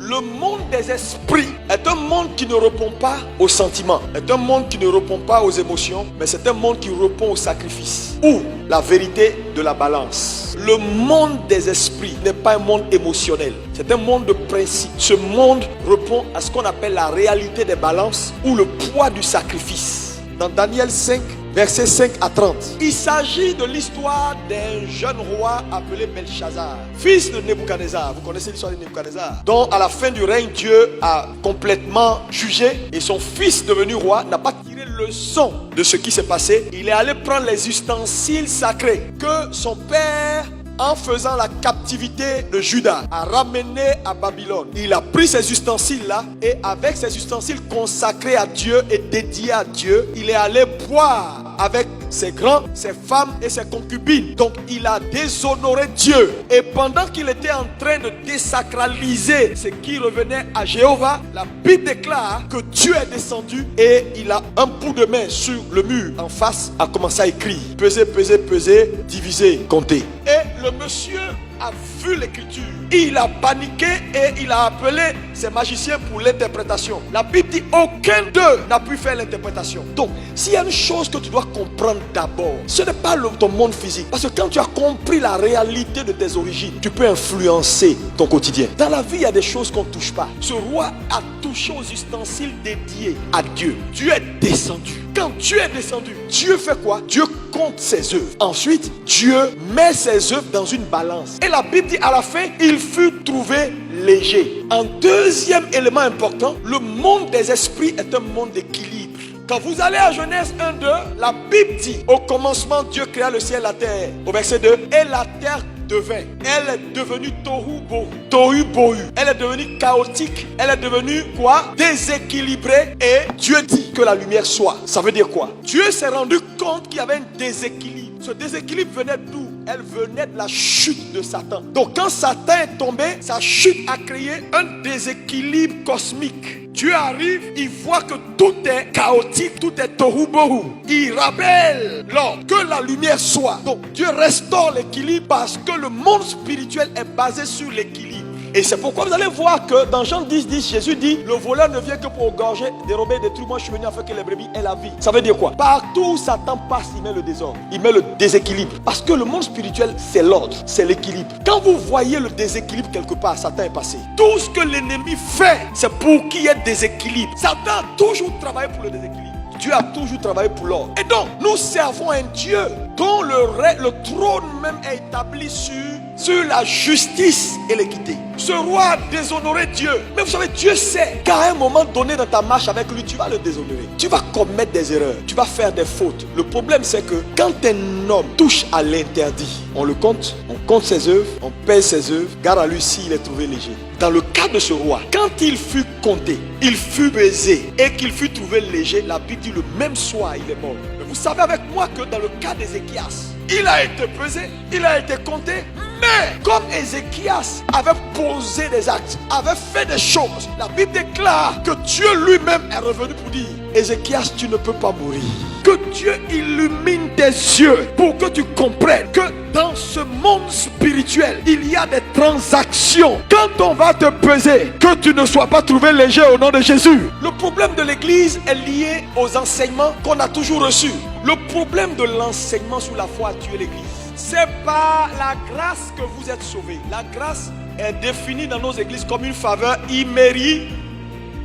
Le monde des esprits est un monde qui ne répond pas aux sentiments, est un monde qui ne répond pas aux émotions, mais c'est un monde qui répond au sacrifice ou la vérité de la balance. Le monde des esprits n'est pas un monde émotionnel, c'est un monde de principe. Ce monde répond à ce qu'on appelle la réalité des balances ou le poids du sacrifice. Dans Daniel 5, versets 5 à 30. Il s'agit de l'histoire d'un jeune roi appelé Belshazzar, fils de Nebuchadnezzar. Vous connaissez l'histoire de Nebuchadnezzar, dont à la fin du règne, Dieu a complètement jugé et son fils devenu roi n'a pas tiré leçon de ce qui s'est passé. Il est allé prendre les ustensiles sacrés que son père, en faisant la captivité de Juda, a ramené à Babylone. Il a pris ces ustensiles-là et avec ces ustensiles consacrés à Dieu et dédiés à Dieu, il est allé boire avec ses grands, ses femmes et ses concubines. Donc il a déshonoré Dieu. Et pendant qu'il était en train de désacraliser ce qui revenait à Jéhovah, la Bible déclare que Dieu est descendu et il a un bout de main sur le mur en face, a commencé à écrire. Peser, peser, peser, diviser, compter. Et le monsieur a vu l'écriture. Il a paniqué et il a appelé ses magiciens pour l'interprétation. La Bible dit aucun d'eux n'a pu faire l'interprétation. Donc, s'il y a une chose que tu dois comprendre d'abord, ce n'est pas ton monde physique. Parce que quand tu as compris la réalité de tes origines, tu peux influencer ton quotidien. Dans la vie, il y a des choses qu'on ne touche pas. Ce roi a touché aux ustensiles dédiés à Dieu. Dieu est descendu. Quand Dieu est descendu, Dieu fait quoi? Dieu compte ses œuvres. Ensuite, Dieu met ses œuvres dans une balance. Et la Bible dit à la fin, il fut trouvé léger. Un deuxième élément important, le monde des esprits est un monde d'équilibre. Quand vous allez à Genèse 1-2, la Bible dit, au commencement, Dieu créa le ciel et la terre. Au verset 2, et la terre devint. Elle est devenue tohu bohu. Tohu bohu. Elle est devenue chaotique. Elle est devenue quoi? Déséquilibrée. Et Dieu dit que la lumière soit. Ça veut dire quoi? Dieu s'est rendu compte qu'il y avait un déséquilibre. Ce déséquilibre venait d'où? Elle venait de la chute de Satan. Donc quand Satan est tombé, sa chute a créé un déséquilibre cosmique. Dieu arrive, il voit que tout est chaotique, tout est tohu bohu. Il rappelle l'ordre, que la lumière soit. Donc Dieu restaure l'équilibre parce que le monde spirituel est basé sur l'équilibre. Et c'est pourquoi vous allez voir que dans Jean 10, Jésus dit, le voleur ne vient que pour égorger, dérober, détruire. Moi je suis venu afin que les brebis aient la vie. Ça veut dire quoi? Partout où Satan passe, il met le désordre, il met le déséquilibre. Parce que le monde spirituel, c'est l'ordre, c'est l'équilibre. Quand vous voyez le déséquilibre quelque part, Satan est passé. Tout ce que l'ennemi fait, c'est pour qu'il y ait déséquilibre. Satan a toujours travaillé pour le déséquilibre. Dieu a toujours travaillé pour l'ordre. Et donc, nous servons un Dieu dont le trône même est établi sur la justice et l'équité. Ce roi a déshonoré Dieu. Mais vous savez, Dieu sait qu'à un moment donné dans ta marche avec lui, tu vas le déshonorer. Tu vas commettre des erreurs. Tu vas faire des fautes. Le problème, c'est que quand un homme touche à l'interdit, on le compte, on compte ses œuvres, on pèse ses œuvres. Gare à lui s'il est trouvé léger. Dans le cas de ce roi, quand il fut compté, il fut pesé et qu'il fut trouvé léger, la Bible dit le même soir, il est mort. Mais vous savez avec moi que dans le cas d'Ézéchias, il a été pesé, il a été compté. Mais comme Ézéchias avait posé des actes, avait fait des choses, la Bible déclare que Dieu lui-même est revenu pour dire, Ézéchias, tu ne peux pas mourir. Que Dieu illumine tes yeux pour que tu comprennes que dans ce monde spirituel, il y a des transactions. Quand on va te peser, que tu ne sois pas trouvé léger au nom de Jésus. Le problème de l'église est lié aux enseignements qu'on a toujours reçus. Le problème de l'enseignement sur la foi a tué l'église. C'est par la grâce que vous êtes sauvés. La grâce est définie dans nos églises comme une faveur imméritée.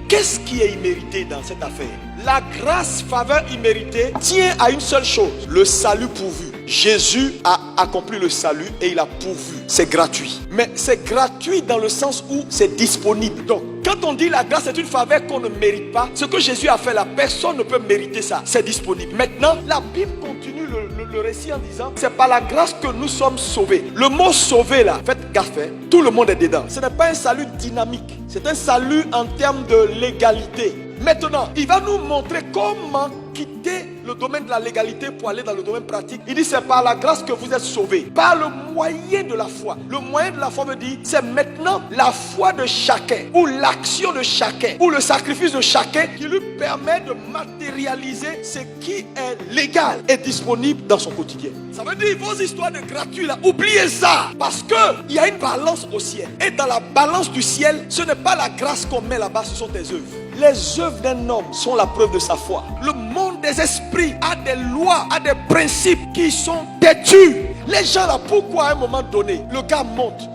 Qu'est-ce qui est immérité dans cette affaire? La grâce, faveur imméritée, tient à une seule chose, le salut pourvu. Jésus a accompli le salut et il a pourvu. C'est gratuit. Mais c'est gratuit dans le sens où c'est disponible. Donc, quand on dit la grâce est une faveur qu'on ne mérite pas, ce que Jésus a fait là, personne ne peut mériter ça. C'est disponible. Maintenant, la Bible continue le récit en disant, c'est par la grâce que nous sommes sauvés. Le mot sauvé là, faites gaffe, tout le monde est dedans. Ce n'est pas un salut dynamique. C'est un salut en termes de légalité. Maintenant, il va nous montrer comment quitter le domaine de la légalité pour aller dans le domaine pratique. Il dit c'est par la grâce que vous êtes sauvés, par le moyen de la foi. Le moyen de la foi veut dire c'est maintenant la foi de chacun, ou l'action de chacun, ou le sacrifice de chacun qui lui permet de matérialiser ce qui est légal et disponible dans son quotidien. Ça veut dire vos histoires de gratuit là, oubliez ça, parce que il y a une balance au ciel, et dans la balance du ciel, ce n'est pas la grâce qu'on met là-bas, ce sont tes œuvres. Les œuvres d'un homme sont la preuve de sa foi. Le monde des esprits a des lois, a des principes qui sont têtus. Les gens là, pourquoi à un moment donné, le gars monte,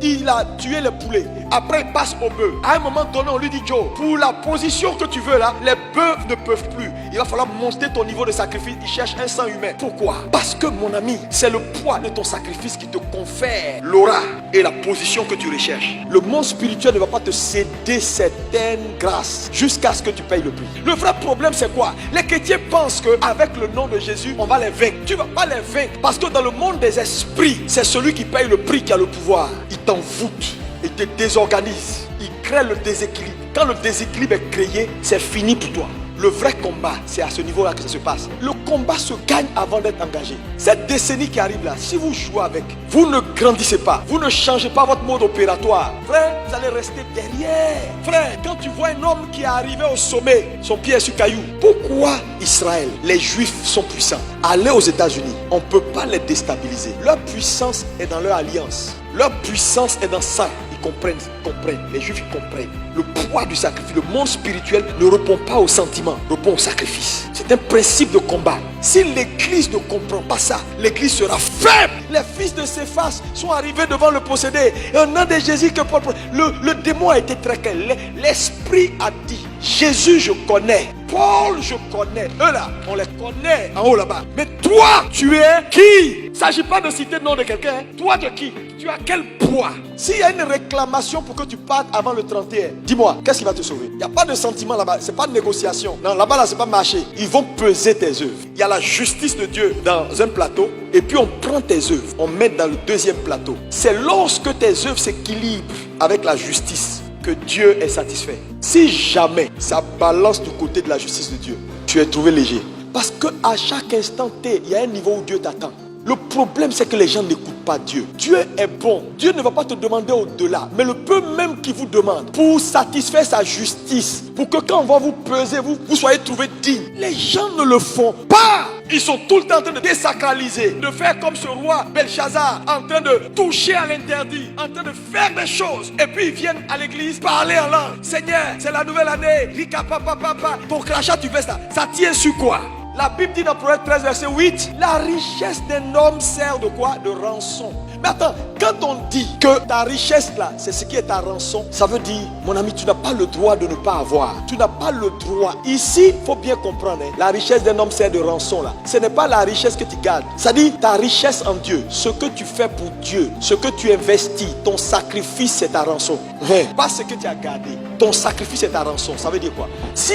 il a tué le poulet, après il passe au bœuf. À un moment donné, on lui dit Joe, pour la position que tu veux là, les bœufs ne peuvent plus. Il va falloir monter ton niveau de sacrifice. Il cherche un sang humain. Pourquoi? Parce que mon ami, c'est le poids de ton sacrifice qui te confère l'aura et la position que tu recherches. Le monde spirituel ne va pas te céder certaines grâces jusqu'à ce que tu payes le prix. Le vrai problème c'est quoi? Les chrétiens pensent qu'avec le nom de Jésus, on va les vaincre. Tu ne vas pas les vaincre, parce que dans le monde des esprits, c'est celui qui paye le prix qui a le pouvoir. Il t'envoûte, il te désorganise, il crée le déséquilibre. Quand le déséquilibre est créé, c'est fini pour toi. Le vrai combat, c'est à ce niveau-là que ça se passe. Le combat se gagne avant d'être engagé. Cette décennie qui arrive là, si vous jouez avec, vous ne grandissez pas, vous ne changez pas votre mode opératoire, frère, vous allez rester derrière. Frère, quand tu vois un homme qui est arrivé au sommet, son pied est sur caillou, pourquoi Israël, les Juifs sont puissants? Allez aux États-Unis, on ne peut pas les déstabiliser. Leur puissance est dans leur alliance. Leur puissance est dans ça. Ils comprennent. Les Juifs ils comprennent. Le poids du sacrifice. Le monde spirituel ne répond pas au sentiment, répond au sacrifice. C'est un principe de combat. Si l'église ne comprend pas ça, l'église sera faible. Les fils de Céphas sont arrivés devant le possédé. Et au nom de Jésus, que le démon a été très clair. L'esprit a dit, Jésus je connais, Paul je connais. Eux là, on les connaît en haut là-bas. Mais toi, tu es qui? Il ne s'agit pas de citer le nom de quelqu'un. Toi de qui? Tu as quel poids? S'il y a une réclamation pour que tu partes avant le 31, dis-moi, qu'est-ce qui va te sauver? Il n'y a pas de sentiment là-bas, c'est pas de négociation. Non, là-bas, là, c'est pas marché. Ils vont peser tes œuvres. Il y a la justice de Dieu dans un plateau, et puis on prend tes œuvres, on met dans le deuxième plateau. C'est lorsque tes œuvres s'équilibrent avec la justice que Dieu est satisfait. Si jamais ça balance du côté de la justice de Dieu, tu es trouvé léger. Parce qu'à chaque instant T, il y a un niveau où Dieu t'attend. Le problème, c'est que les gens n'écoutent pas Dieu. Dieu est bon. Dieu ne va pas te demander au-delà. Mais le peu même qu'il vous demande, pour satisfaire sa justice, pour que quand on va vous peser, vous soyez trouvé digne. Les gens ne le font pas. Ils sont tout le temps en train de désacraliser, de faire comme ce roi Belshazzar, en train de toucher à l'interdit, en train de faire des choses. Et puis ils viennent à l'église parler en langue. Seigneur, c'est la nouvelle année. Rika papa papa. Ton crachat, tu fais ça. Ça tient sur quoi? La Bible dit dans Proverbe 13, verset 8, la richesse d'un homme sert de quoi? De rançon. Mais attends, quand on dit que ta richesse là, c'est ce qui est ta rançon, ça veut dire, mon ami, tu n'as pas le droit de ne pas avoir. Tu n'as pas le droit. Ici, il faut bien comprendre, hein, la richesse d'un homme sert de rançon là. Ce n'est pas la richesse que tu gardes. Ça dit ta richesse en Dieu, ce que tu fais pour Dieu, ce que tu investis, ton sacrifice, c'est ta rançon. Pas ce que tu as gardé. Ton sacrifice, c'est ta rançon. Ça veut dire quoi? Si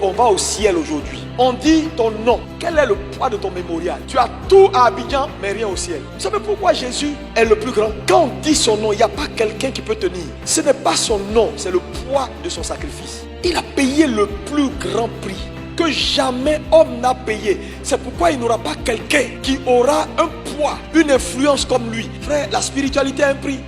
on va au ciel aujourd'hui, on dit ton nom. Quel est le poids de ton mémorial? Tu as tout à Abidjan, mais rien au ciel. Vous savez pourquoi Jésus est le plus grand? Quand on dit son nom, il n'y a pas quelqu'un qui peut tenir. Ce n'est pas son nom, c'est le poids de son sacrifice. Il a payé le plus grand prix que jamais homme n'a payé. C'est pourquoi il n'aura pas quelqu'un qui aura un poids, une influence comme lui. Frère, la spiritualité a un prix.